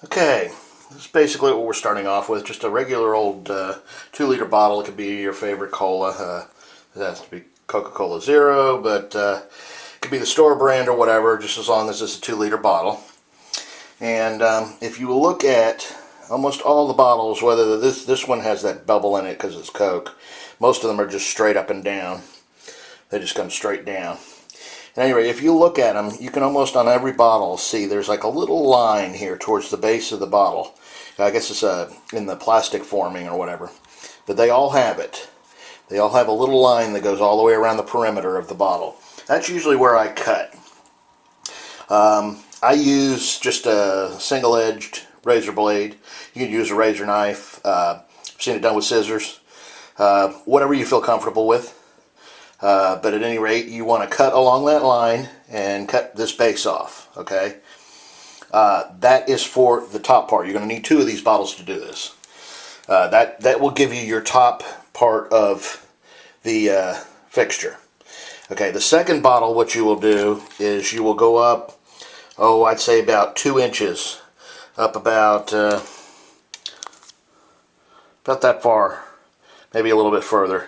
Okay, this is basically what we're starting off with. Just a regular old 2-liter bottle. It could be your favorite cola. It has to be Coca-Cola Zero, but it could be the store brand or whatever, just as long as it's a 2-liter bottle. And if you look at almost all the bottles, whether this one has that bubble in it because it's Coke, most of them are just straight up and down. They just come straight down. And anyway, if you look at them, you can almost on every bottle see there's like a little line here towards the base of the bottle. I guess it's in the plastic forming or whatever. But they all have it. They all have a little line that goes all the way around the perimeter of the bottle. That's usually where I cut. I use just a single-edged razor blade. You can use a razor knife. I've seen it done with scissors. Whatever you feel comfortable with. But at any rate, you want to cut along that line and cut this base off, okay? That is for the top part. You're going to need 2 of these bottles to do this. That will give you your top part of the fixture. Okay, the second bottle, what you will do is you will go up, I'd say about 2 inches, up about that far, maybe a little bit further.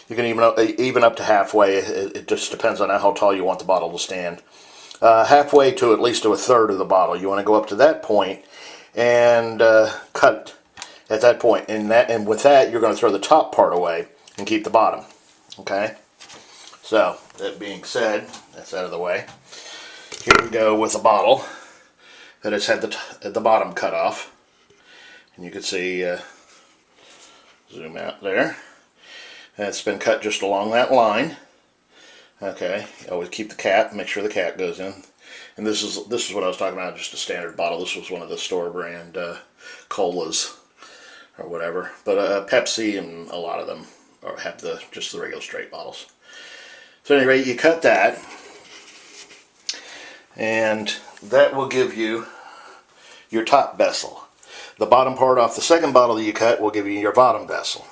You can even up to halfway. It just depends on how tall you want the bottle to stand. Halfway to at least to a third of the bottle. You want to go up to that point and cut at that point. And with that, you're going to throw the top part away and keep the bottom. Okay? So, that being said, that's out of the way. Here we go with a bottle that has had the bottom cut off. And you can see, zoom out there. And it's been cut just along that line. Okay, always keep the cap, make sure the cap goes in. And this is what I was talking about, just a standard bottle. This was one of the store brand colas or whatever. But Pepsi and a lot of them have just the regular straight bottles. So anyway, you cut that, and that will give you your top vessel. The bottom part off the second bottle that you cut will give you your bottom vessel,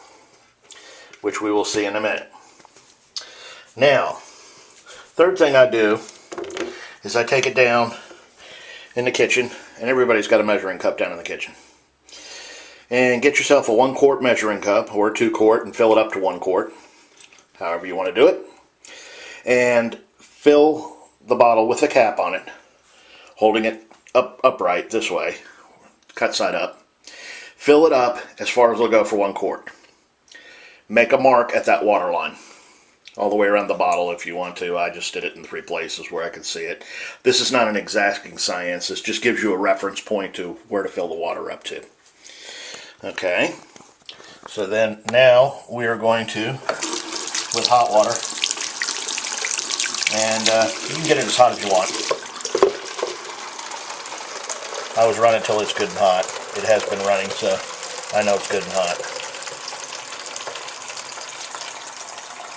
which we will see in a minute. Now, third thing I do is I take it down in the kitchen, and everybody's got a measuring cup down in the kitchen. And get yourself a 1 quart measuring cup or a 2 quart and fill it up to 1 quart, however you want to do it. And fill the bottle with a cap on it, holding it upright this way, cut side up. Fill it up as far as it'll go for 1 quart. Make a mark at that water line all the way around the bottle if you want to. I just did it in 3 places where I could see it. This is not an exacting science. This just gives you a reference point to where to fill the water up to. Okay, so then now we are going to, with hot water, and you can get it as hot as you want. I always run it until it's good and hot. It has been running, so I know it's good and hot.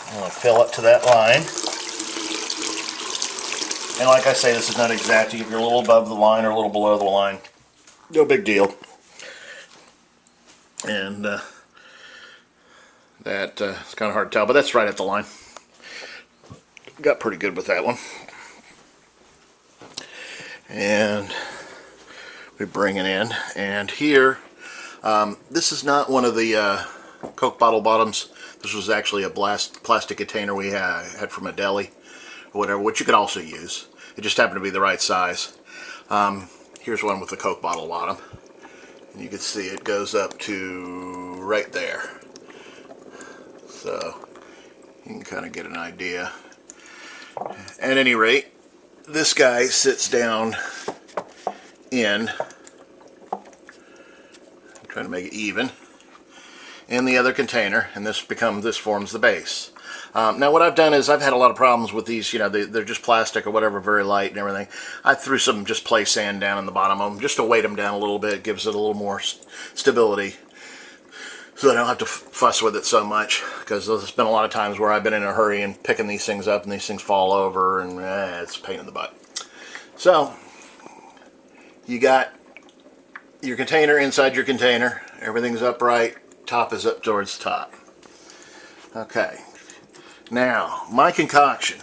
I'm going to fill up to that line. And like I say, this is not exacting. If you're a little above the line or a little below the line, no big deal. And it's kind of hard to tell, but that's right at the line. Got pretty good with that one. And we bring it in. And here, this is not one of the Coke bottle bottoms. This was actually a plastic container we had from a deli or whatever, which you could also use. It just happened to be the right size. Here's one with the Coke bottle bottom. And you can see it goes up to right there. So you can kind of get an idea. At any rate, this guy sits down in, I'm trying to make it even, in the other container, and this forms the base. Now what I've done is I've had a lot of problems with these, they're just plastic or whatever, very light and everything. I threw some just play sand down in the bottom of them just to weight them down a little bit. It gives it a little more stability so I don't have to fuss with it so much, because there's been a lot of times where I've been in a hurry and picking these things up and these things fall over, and it's a pain in the butt. So you got your container inside your container, everything's upright, top is up towards the top. Okay. Now, my concoction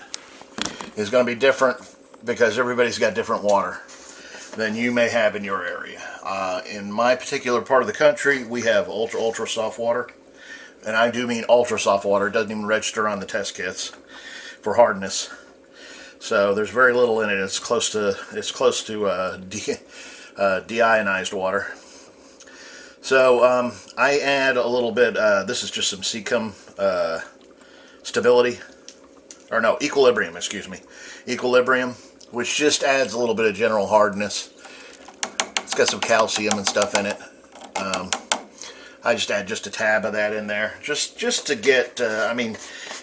is going to be different because everybody's got different water. than you may have in your area. In my particular part of the country, we have ultra soft water, and I do mean ultra soft water. It doesn't even register on the test kits for hardness. So there's very little in it. It's close to deionized water. So I add a little bit. This is just some Seacom stability, or no, equilibrium. Excuse me, equilibrium, which just adds a little bit of general hardness. It's got some calcium and stuff in it. I just add just a tab of that in there, just to get. I mean,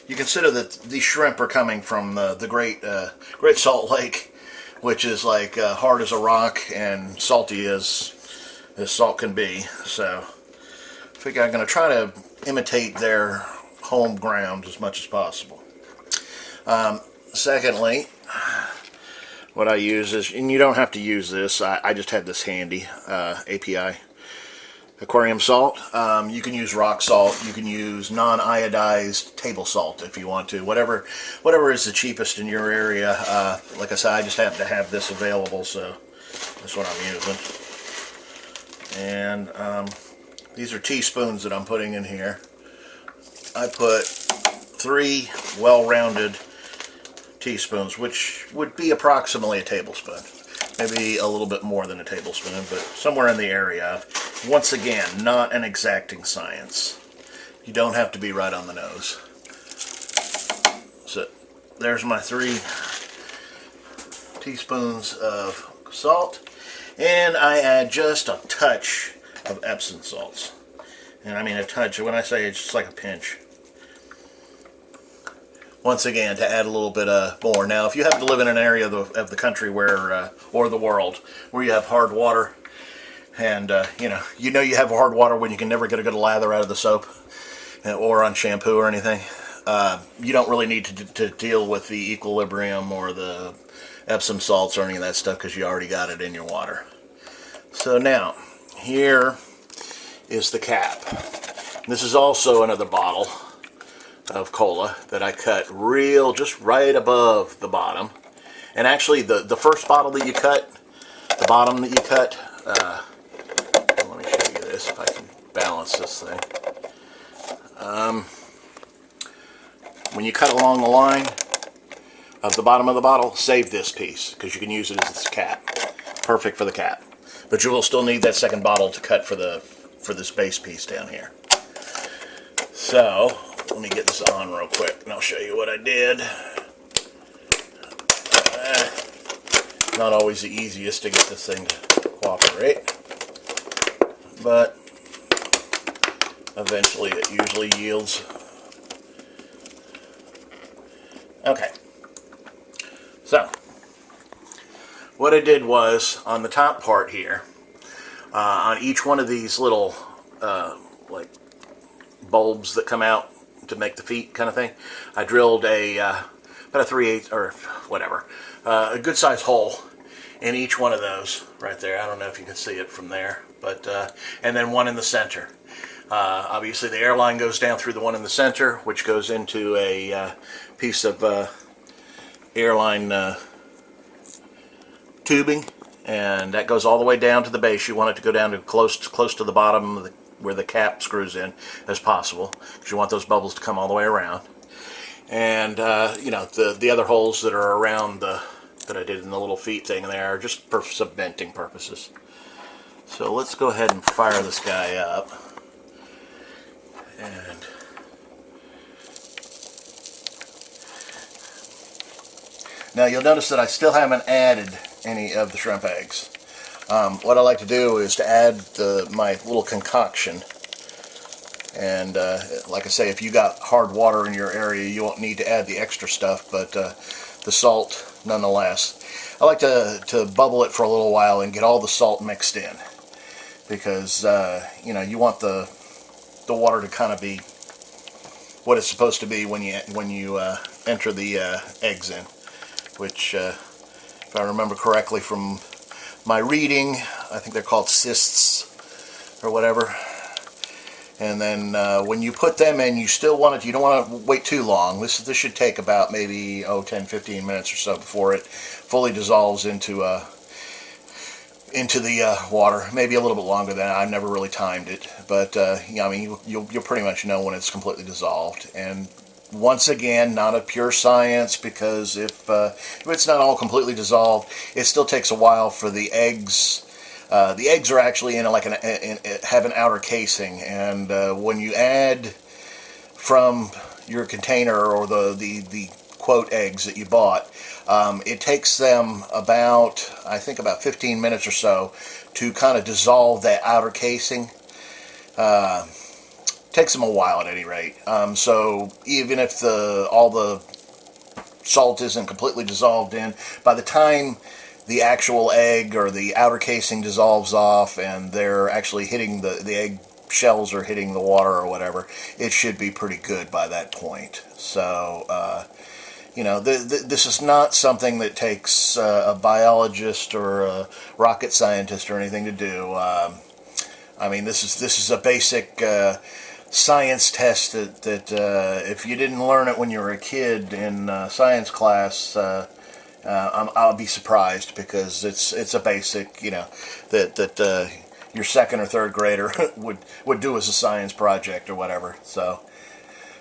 you consider that these shrimp are coming from the Great Salt Lake, which is like hard as a rock and salty as salt can be. So I figure I'm going to try to imitate their home ground as much as possible. Secondly, what I use is, and you don't have to use this, I just had this handy, API. Aquarium salt. You can use rock salt. You can use non-iodized table salt if you want to. Whatever is the cheapest in your area. Like I said, I just happen to have this available, so that's what I'm using. And these are teaspoons that I'm putting in here. I put 3 well-rounded teaspoons, which would be approximately a tablespoon. Maybe a little bit more than a tablespoon, but somewhere in the area. Once again, not an exacting science. You don't have to be right on the nose. So there's my 3 teaspoons of salt, and I add just a touch of Epsom salts. And I mean a touch. When I say it's just like a pinch. Once again, to add a little bit more. Now, if you happen to live in an area of the country where, or the world, where you have hard water, and you know you have hard water when you can never get a good lather out of the soap, or on shampoo or anything, you don't really need to deal with the equilibrium or the Epsom salts or any of that stuff, because you already got it in your water. So now, here is the cap. This is also another bottle of cola that I cut just right above the bottom. And actually the first bottle that you cut, the bottom that you cut, let me show you this if I can balance this thing. When you cut along the line of the bottom of the bottle, save this piece, because you can use it as this cap. Perfect for the cap. But you will still need that second bottle to cut for this base piece down here. So let me get this on real quick, and I'll show you what I did. Not always the easiest to get this thing to cooperate, but eventually it usually yields. Okay, so what I did was, on the top part here, on each one of these little like bulbs that come out to make the feet kind of thing, I drilled about a 3/8 or whatever, a good size hole in each one of those right there. I don't know if you can see it from there, but and then one in the center. Obviously the air line goes down through the one in the center, which goes into a piece of airline tubing, and that goes all the way down to the base. You want it to go down to close to the bottom of the, where the cap screws in, as possible, because you want those bubbles to come all the way around. And you know, the other holes that are around that I did in the little feet thing there are just for cementing purposes. So let's go ahead and fire this guy up. And now you'll notice that I still haven't added any of the shrimp eggs. What I like to do is to add my little concoction, and like I say, if you got hard water in your area, you won't need to add the extra stuff, but the salt nonetheless. I like to bubble it for a little while and get all the salt mixed in, because you know, you want the water to kind of be what it's supposed to be when you enter the eggs in, which if I remember correctly from my reading, I think they're called cysts or whatever. And then when you put them in, you still want it, you don't want to wait too long. This should take about maybe 10-15 minutes or so before it fully dissolves into into the water. Maybe a little bit longer than that. I've never really timed it, but yeah, I mean, you'll pretty much know when it's completely dissolved. And once again, not a pure science, because if it's not all completely dissolved, it still takes a while for the eggs. The eggs are actually in have an outer casing, and when you add from your container or the quote eggs that you bought, it takes them about, I think, about 15 minutes or so to kind of dissolve that outer casing. Takes them a while at any rate. So even if all the salt isn't completely dissolved in, by the time the actual egg or the outer casing dissolves off and they're actually hitting the egg shells are hitting the water or whatever, it should be pretty good by that point. So you know, this is not something that takes a biologist or a rocket scientist or anything to do. I mean, this is a basic science test that if you didn't learn it when you were a kid in science class, I'll be surprised, because it's a basic, you know, that your second or third grader would do as a science project or whatever. So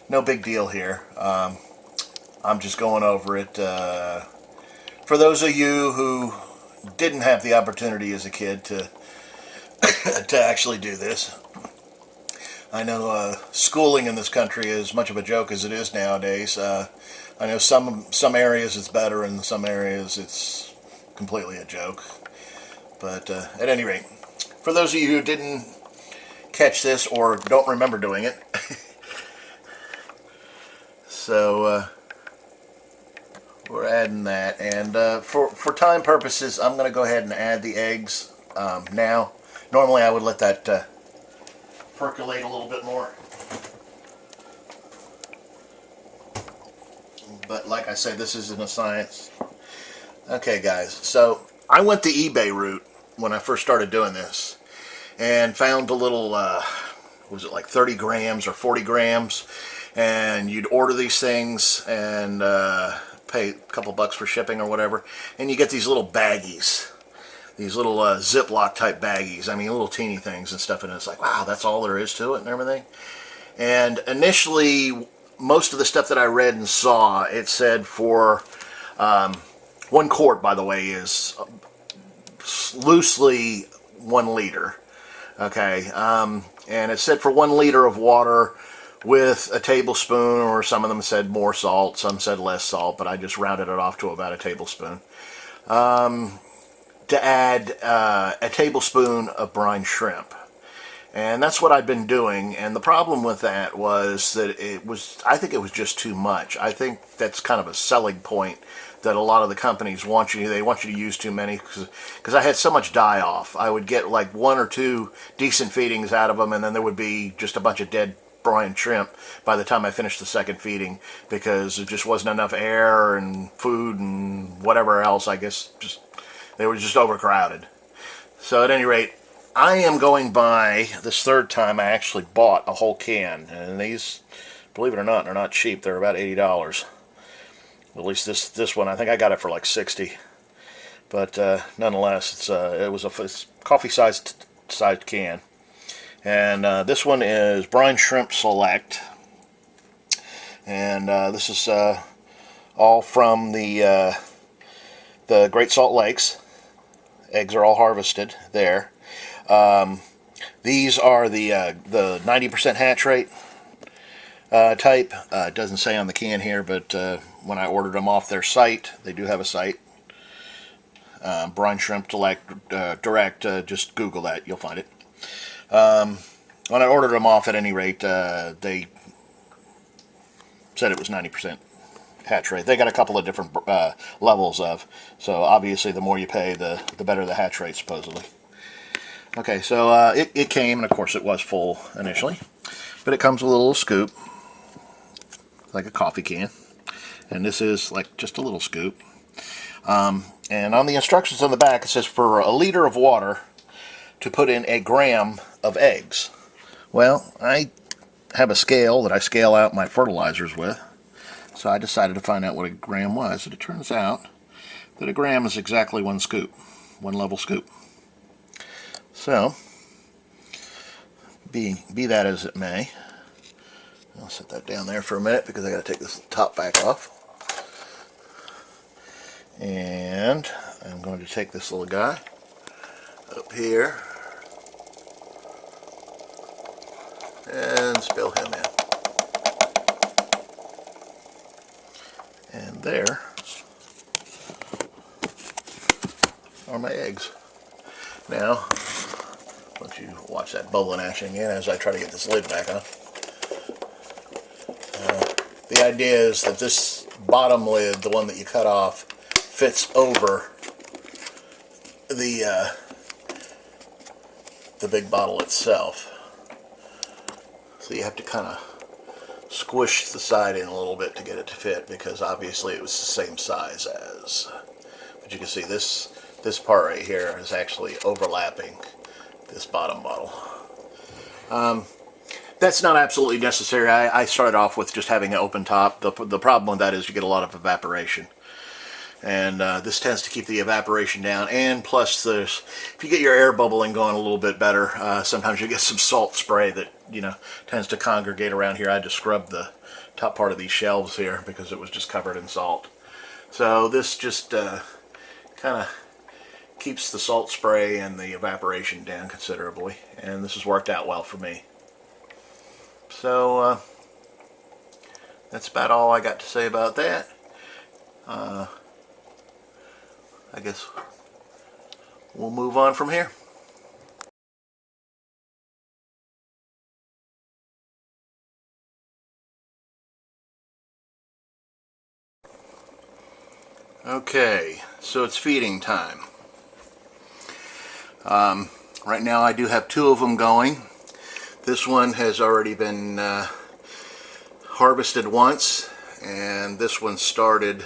no big deal here. I'm just going over it for those of you who didn't have the opportunity as a kid to to actually do this. I know schooling in this country is much of a joke as it is nowadays. I know some areas it's better, and some areas it's completely a joke. But at any rate, for those of you who didn't catch this or don't remember doing it, so we're adding that, and for time purposes, I'm going to go ahead and add the eggs now. Normally I would let that percolate a little bit more, but like I said, this isn't a science. Okay guys, so I went the eBay route when I first started doing this, and found a little, was it like 30 grams or 40 grams, and you'd order these things and pay a couple bucks for shipping or whatever, and you get these little baggies, these little Ziploc type baggies. I mean, little teeny things and stuff, and it's like, wow, that's all there is to it and everything. And initially, most of the stuff that I read and saw, it said for 1 quart, by the way, is loosely 1 liter. Okay, and it said for 1 liter of water with a tablespoon, or some of them said more salt, some said less salt, but I just rounded it off to about a tablespoon. To add a tablespoon of brine shrimp. And that's what I've been doing, and the problem with that was that I think it was just too much. I think that's kind of a selling point that a lot of the companies want you to use too many, because I had so much die-off. I would get like 1 or 2 decent feedings out of them, and then there would be just a bunch of dead brine shrimp by the time I finished the second feeding, because there just wasn't enough air and food and whatever else. I guess they were just overcrowded. So at any rate, I am going by, this third time I actually bought a whole can, and these, believe it or not, they're not cheap. They're about $80. At least this one, I think I got it for like 60. But nonetheless, it was a coffee-sized can. And this one is Brine Shrimp Select. And this is all from the Great Salt Lakes. Eggs are all harvested there. These are the 90% hatch rate type. It doesn't say on the can here, but when I ordered them off their site, they do have a site. Brine Shrimp Direct, just Google that, you'll find it. When I ordered them off, at any rate, they said it was 90% hatch rate. They got a couple of different levels of, so obviously the more you pay, the better the hatch rate, supposedly. Okay, so it came, and of course it was full initially, but it comes with a little scoop, like a coffee can, and this is like just a little scoop. And on the instructions on the back, it says for a liter of water to put in 1 gram of eggs. Well, I have a scale that I scale out my fertilizers with, so I decided to find out what 1 gram was, and it turns out that 1 gram is exactly 1 scoop, 1 level scoop. So, be that as it may, I'll set that down there for a minute because I got to take this top back off. And I'm going to take this little guy up here and spill him in. And there are my eggs. Now, let you watch that bubbling action again as I try to get this lid back on. The idea is that this bottom lid, the one that you cut off, fits over the big bottle itself. So you have to kind of squish the side in a little bit to get it to fit, because obviously it was the same size as. But you can see this part right here is actually overlapping this bottom bottle. That's not absolutely necessary. I started off with just having an open top. The problem with that is you get a lot of evaporation. And this tends to keep the evaporation down, and plus if you get your air bubbling going a little bit better, sometimes you get some salt spray that tends to congregate around here. I had to scrub the top part of these shelves here because it was just covered in salt. So this just kind of keeps the salt spray and the evaporation down considerably, and this has worked out well for me. So that's about all I got to say about that. I guess we'll move on from here. Okay, so it's feeding time. Right now I do have 2 of them going. This one has already been harvested once, and this one started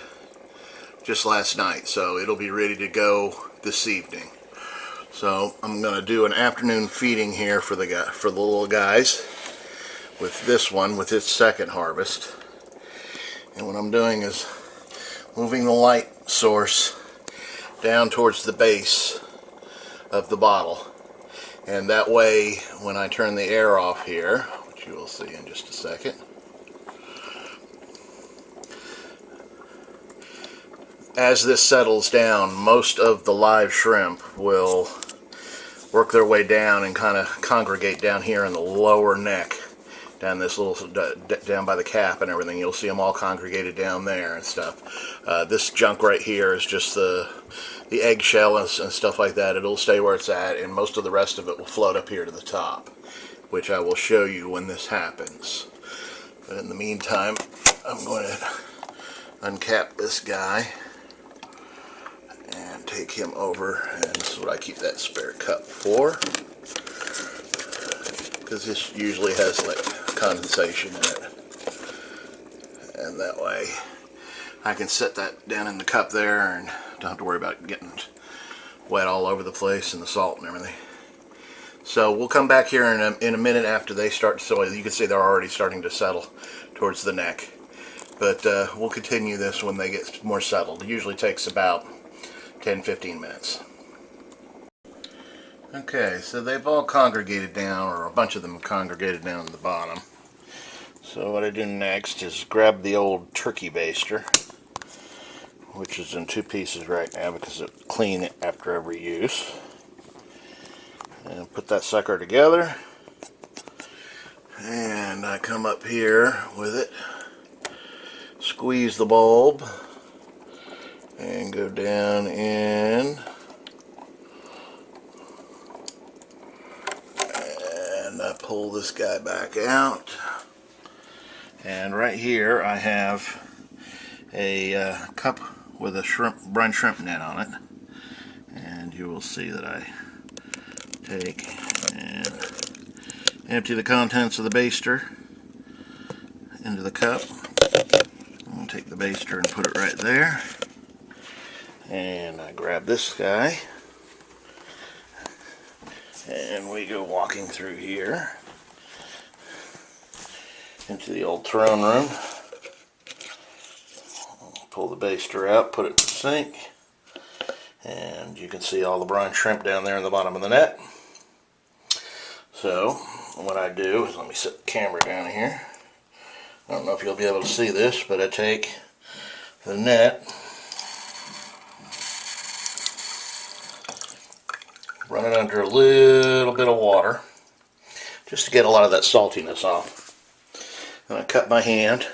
just last night, so it'll be ready to go this evening. So I'm going to do an afternoon feeding here for the little guys with this one, with its second harvest. And what I'm doing is moving the light source down towards the base of the bottle, and that way when I turn the air off here, which you will see in just a second, as this settles down, most of the live shrimp will work their way down and kind of congregate down here in the lower neck, down this little, down by the cap and everything. You'll see them all congregated down there and stuff. This junk right here is just the eggshell and stuff like that. It'll stay where it's at, and most of the rest of it will float up here to the top, which I will show you when this happens. But in the meantime, I'm going to uncap this guy and take him over, and this is what I keep that spare cup for, because this usually has like condensation in it, and that way I can set that down in the cup there and don't have to worry about getting wet all over the place and the salt and everything. So we'll come back here in a minute after they start, so you can see they're already starting to settle towards the neck, but we'll continue this when they get more settled. It usually takes about 10-15 minutes. Okay, so they've all congregated down, or a bunch of them have congregated down at the bottom. So what I do next is grab the old turkey baster, which is in 2 pieces right now because it's clean after every use, and put that sucker together, and I come up here with it, squeeze the bulb, and go down in, and I pull this guy back out, and right here I have a cup with a brine shrimp net on it, and you will see that I take and empty the contents of the baster into the cup. I'll take the baster and put it right there. And I grab this guy, and we go walking through here into the old throne room. Pull the baster out, put it in the sink, and you can see all the brine shrimp down there in the bottom of the net. So what I do is, let me set the camera down here. I don't know if you'll be able to see this, but I take the net, run it under a little bit of water just to get a lot of that saltiness off. And I cut my hand.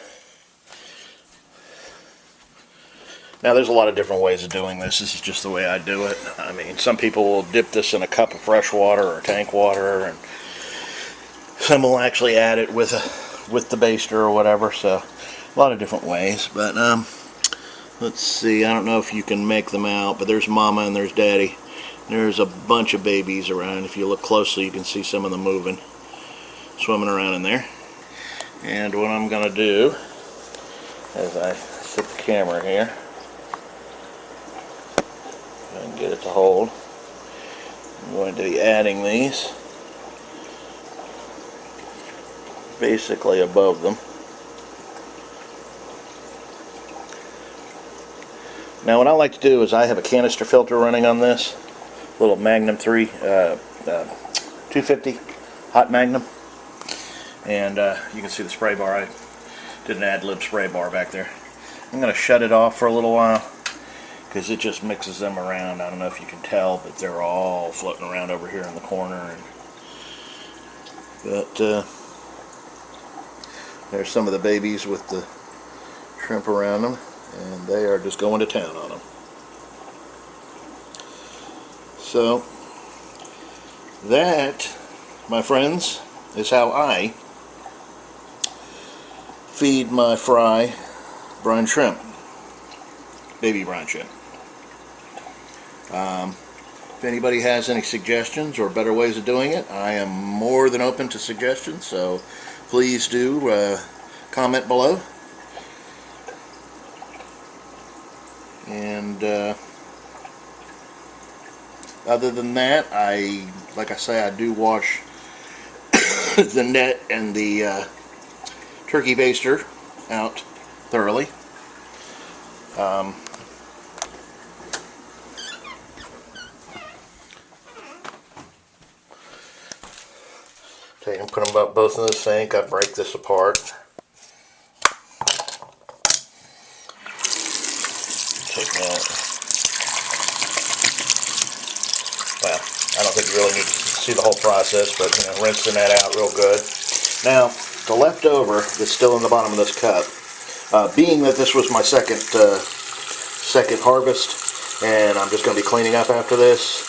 Now there's a lot of different ways of doing this. This is just the way I do it. I mean, some people will dip this in a cup of fresh water or tank water, and some will actually add it with the baster or whatever. So a lot of different ways. But let's see, I don't know if you can make them out, but there's Mama and there's Daddy. There's a bunch of babies around. If you look closely, you can see some of them moving, swimming around in there. And what I'm going to do, as I set the camera here, and get it to hold, I'm going to be adding these basically above them. Now what I like to do is, I have a canister filter running on this, little Magnum 250 hot Magnum, and you can see the spray bar. I did an ad-lib spray bar back there. I'm going to shut it off for a little while because it just mixes them around. I don't know if you can tell, but they're all floating around over here in the corner. But there's some of the babies with the shrimp around them, and they are just going to town on them. So that, my friends, is how I feed my fry brine shrimp, baby brine shrimp. If anybody has any suggestions or better ways of doing it, I am more than open to suggestions, so please do comment below. And other than that, like I say, I do wash the net and the turkey baster out thoroughly. Take them, put them both in the sink. I break this apart. Take that. Well, I don't think you really need to see the whole process, but you know, rinsing that out real good. Now, the leftover that's still in the bottom of this cup, being that this was my second harvest, and I'm just going to be cleaning up after this,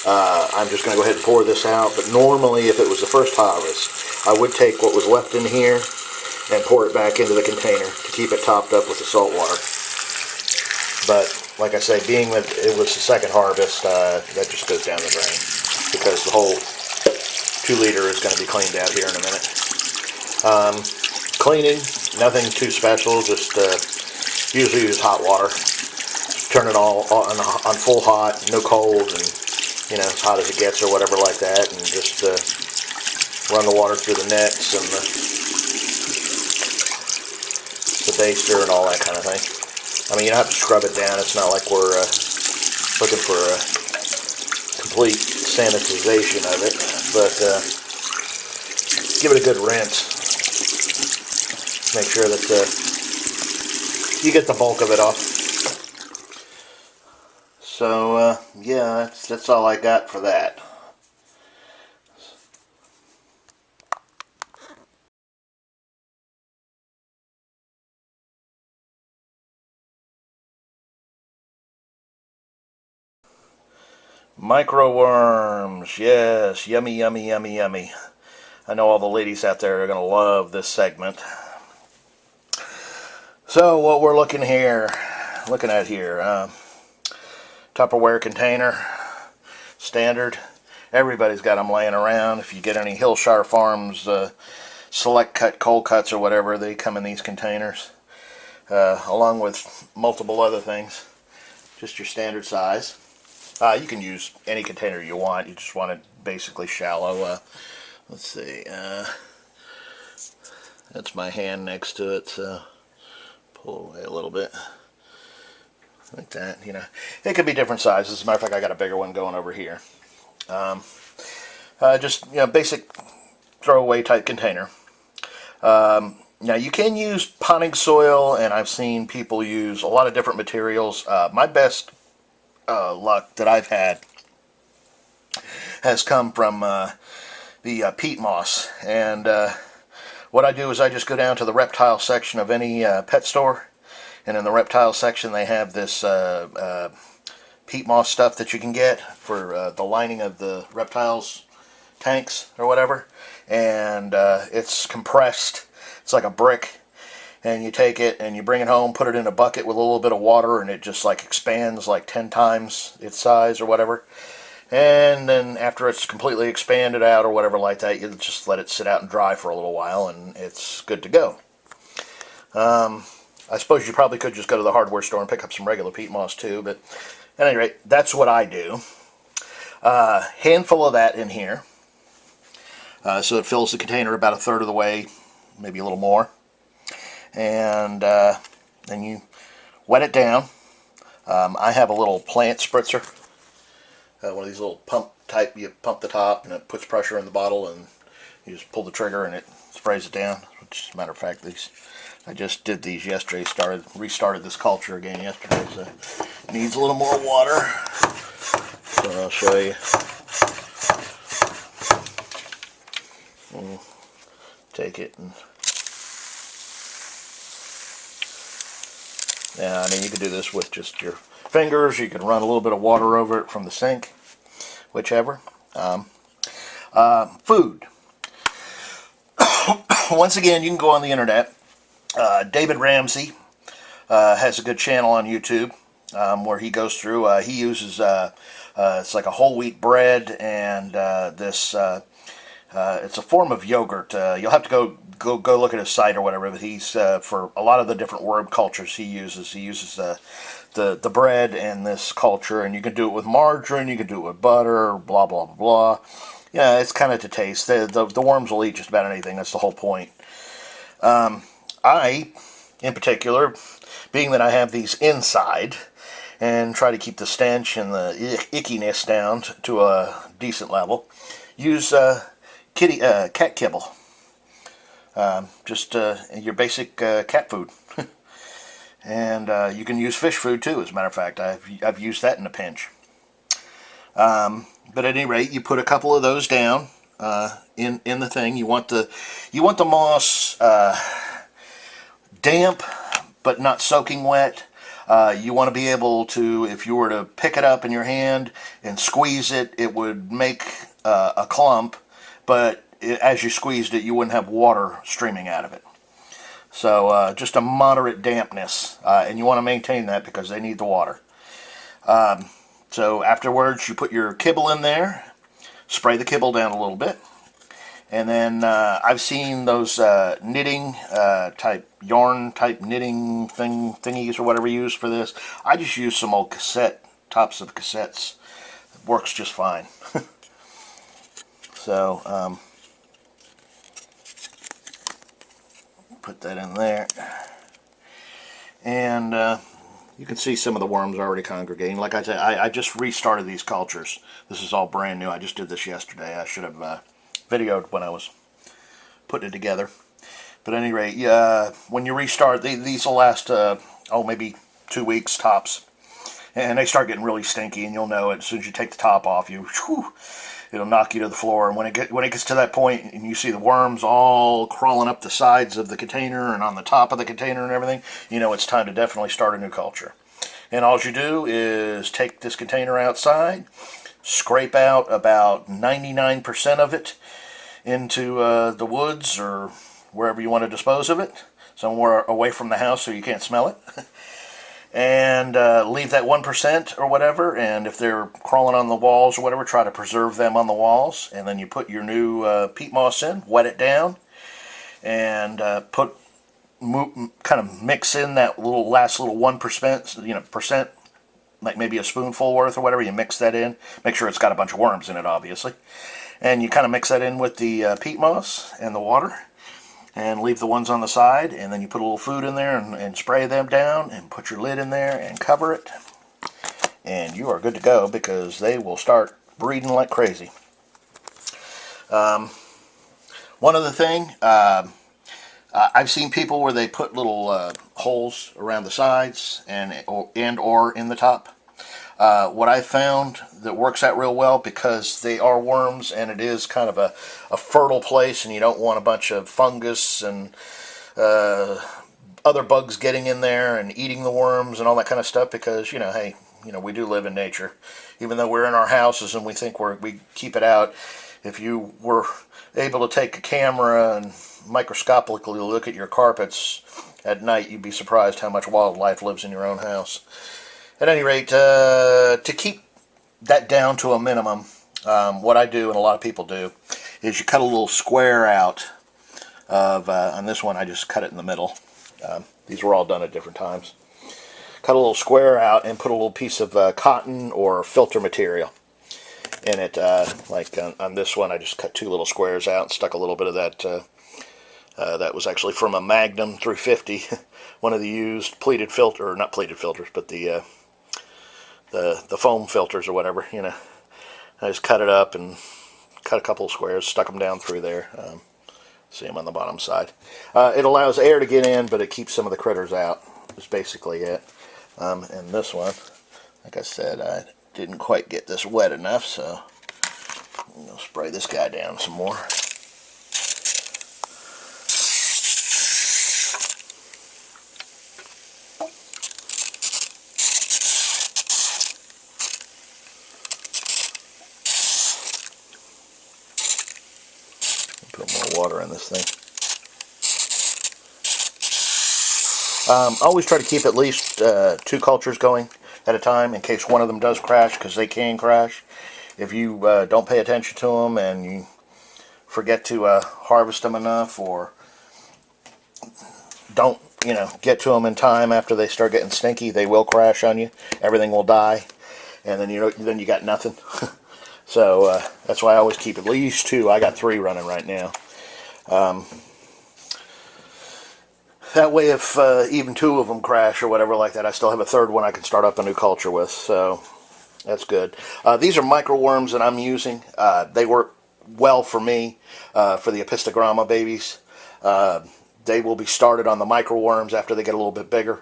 I'm just going to go ahead and pour this out. But normally, if it was the first harvest, I would take what was left in here and pour it back into the container to keep it topped up with the salt water. But like I say, being that it was the second harvest, that just goes down the drain, because the whole 2 liter is going to be cleaned out here in a minute. Cleaning, nothing too special, just usually use hot water. Turn it all on full hot, no cold, and you know, as hot as it gets or whatever like that, and just run the water through the nets and the baster and all that kind of thing. I mean, you don't have to scrub it down. It's not like we're looking for a complete sanitization of it, but give it a good rinse. Make sure that you get the bulk of it off. So yeah, that's all I got for that. Microworms, yes, yummy, yummy, yummy, yummy. I know all the ladies out there are going to love this segment. So what we're looking at here, Tupperware container, standard. Everybody's got them laying around. If you get any Hillshire Farms select cut cold cuts or whatever, they come in these containers, along with multiple other things. Just your standard size. You can use any container you want. You just want it basically shallow. Let's see. That's my hand next to it, so pull away a little bit. Like that, you know. It could be different sizes. As a matter of fact, I got a bigger one going over here. Just, basic throwaway type container. Now you can use potting soil, and I've seen people use a lot of different materials. My best luck that I've had has come from the peat moss. And what I do is I just go down to the reptile section of any pet store, and in the reptile section they have this peat moss stuff that you can get for the lining of the reptiles' tanks or whatever. And it's compressed. It's like a brick, and you take it and you bring it home, put it in a bucket with a little bit of water, and it just like expands like 10 times its size or whatever. And then after it's completely expanded out or whatever like that, you just let it sit out and dry for a little while, and it's good to go. I suppose you probably could just go to the hardware store and pick up some regular peat moss too, but at any rate, that's what I do. Handful of that in here. So it fills the container about a third of the way, maybe a little more. And then you wet it down. I have a little plant spritzer. One of these little pump type, you pump the top and it puts pressure in the bottle, and you just pull the trigger and it sprays it down. Which, as a matter of fact, I just did these yesterday, restarted this culture again yesterday, so it needs a little more water. So I'll show you. We'll take it and yeah, I mean, you could do this with just your fingers. You could run a little bit of water over it from the sink, whichever. Food. Once again, you can go on the internet. David Ramsey has a good channel on YouTube where he goes through. He uses it's like a whole wheat bread and this. It's a form of yogurt. You'll have to go look at his site or whatever. But he's for a lot of the different worm cultures he uses. He uses the bread and this culture, and you can do it with margarine. You can do it with butter. Blah blah blah blah. Yeah, it's kind of to taste. The worms will eat just about anything. That's the whole point. I, in particular, being that I have these inside, and try to keep the stench and the ickiness down to a decent level, use cat kibble. Just your basic cat food. And you can use fish food too, as a matter of fact. I've used that in a pinch. But at any rate, you put a couple of those down in the thing. You want the moss damp but not soaking wet. You want to be able to, if you were to pick it up in your hand and squeeze it, it would make a clump, but as you squeezed it, you wouldn't have water streaming out of it. So just a moderate dampness, and you want to maintain that because they need the water. So afterwards, you put your kibble in there, spray the kibble down a little bit, and then I've seen those knitting type, yarn type knitting thingies or whatever you use for this. I just use some old tops of cassettes. It works just fine. So put that in there, and you can see some of the worms already congregating. Like I said, I just restarted these cultures. This is all brand new. I just did this yesterday. I should have videoed when I was putting it together. But at any rate, when you restart, these will last maybe 2 weeks tops, and they start getting really stinky, and you'll know it as soon as you take the top off. It'll knock you to the floor, and when it gets to that point and you see the worms all crawling up the sides of the container and on the top of the container and everything, you know it's time to definitely start a new culture. And all you do is take this container outside, scrape out about 99% of it into the woods or wherever you want to dispose of it, somewhere away from the house so you can't smell it. And leave that 1% or whatever, and if they're crawling on the walls or whatever, try to preserve them on the walls. And then you put your new peat moss in, wet it down, and kind of mix in that last little 1%, percent, like maybe a spoonful worth or whatever. You mix that in. Make sure it's got a bunch of worms in it, obviously. And you kind of mix that in with the peat moss and the water, and leave the ones on the side, and then you put a little food in there and spray them down and put your lid in there and cover it, and you are good to go because they will start breeding like crazy. One other thing, I've seen people where they put little holes around the sides and or in the top. What I found that works out real well, because they are worms and it is kind of a fertile place, and you don't want a bunch of fungus and other bugs getting in there and eating the worms and all that kind of stuff, because, you know, hey, you know, we do live in nature. Even though we're in our houses and we think we keep it out, if you were able to take a camera and microscopically look at your carpets at night, you'd be surprised how much wildlife lives in your own house. At any rate, to keep that down to a minimum, what I do, and a lot of people do, is you cut a little square out of, on this one I just cut it in the middle. These were all done at different times. Cut a little square out and put a little piece of cotton or filter material in it. Like on this one, I just cut 2 little squares out and stuck a little bit of that. That was actually from a Magnum 350, one of the used pleated filter, or not pleated filters, but the foam filters or whatever. You know, I just cut it up and cut a couple of squares, stuck them down through there. See them on the bottom side. It allows air to get in, but it keeps some of the critters out. That's basically it. And this one, like I said, I didn't quite get this wet enough, so I'm going to spray this guy down some more. Put more water in this thing. Always try to keep at least 2 cultures going at a time, in case one of them does crash, because they can crash. If you don't pay attention to them and you forget to harvest them enough, or don't, you know, get to them in time after they start getting stinky, they will crash on you. Everything will die, and then you got nothing. So that's why I always keep at least 2. I got 3 running right now. That way, if even 2 of them crash or whatever like that, I still have a 3rd one I can start up a new culture with. So that's good. These are microworms that I'm using. They work well for me, for the Apistogramma babies. They will be started on the microworms after they get a little bit bigger.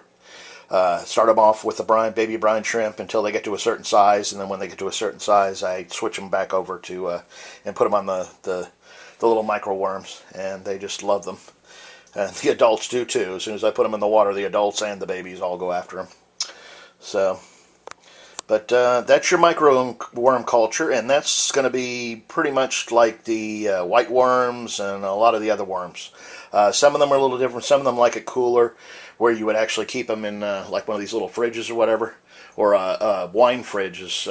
Start them off with the baby brine shrimp until they get to a certain size, and then when they get to a certain size, I switch them back over to and put them on the little microworms, and they just love them. And the adults do too. As soon as I put them in the water, the adults and the babies all go after them. So, but that's your microworm culture, and that's going to be pretty much like the white worms and a lot of the other worms. Some of them are a little different. Some of them like it cooler, where you would actually keep them in like one of these little fridges or whatever, or a wine fridge is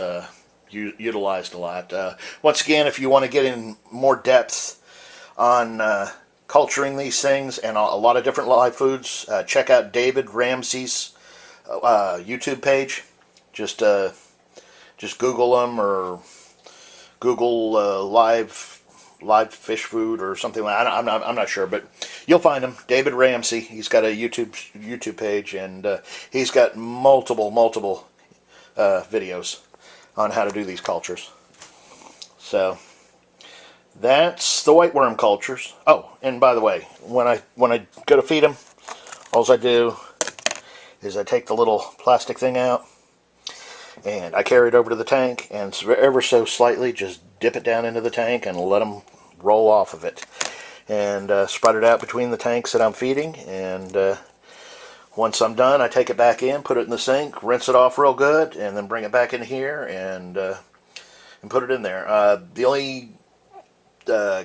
utilized a lot. Once again, if you want to get in more depth on culturing these things and a lot of different live foods, check out David Ramsey's YouTube page. Just Google him, or Google live fish food or something like that. I'm not sure, but you'll find him. David Ramsey. He's got a YouTube page, and he's got multiple videos on how to do these cultures. So that's the white worm cultures. Oh, and by the way, when I go to feed them, all I do is I take the little plastic thing out, and I carry it over to the tank, and ever so slightly just dip it down into the tank and let them roll off of it, and spread it out between the tanks that I'm feeding. And once I'm done, I take it back in, put it in the sink, rinse it off real good, and then bring it back in here and put it in there. The only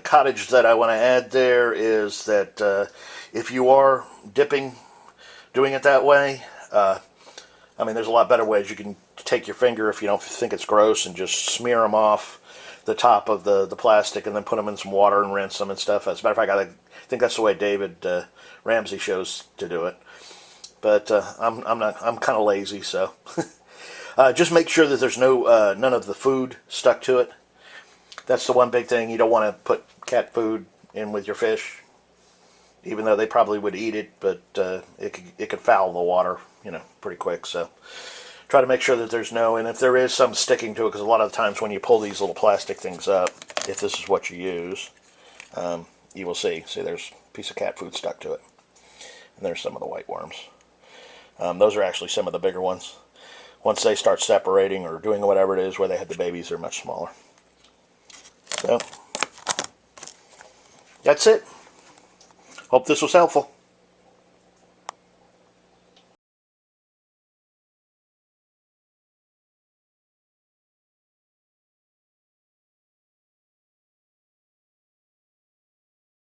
cottage that I want to add there is that if you are doing it that way, I mean, there's a lot better ways. You can take your finger, if you don't think it's gross, and just smear them off the top of the plastic, and then put them in some water and rinse them and stuff. As a matter of fact, I think that's the way David Ramsey shows to do it. But I'm kind of lazy, so just make sure that there's none of the food stuck to it. That's the one big thing. You don't want to put cat food in with your fish, even though they probably would eat it, but it could foul the water, you know, pretty quick. So Try to make sure that there's no, and if there is some sticking to it, because a lot of times when you pull these little plastic things up, if this is what you use, you will see there's a piece of cat food stuck to it. And there's some of the white worms. Those are actually some of the bigger ones. Once they start separating or doing whatever it is where they had the babies, they're much smaller. So, that's it. Hope this was helpful.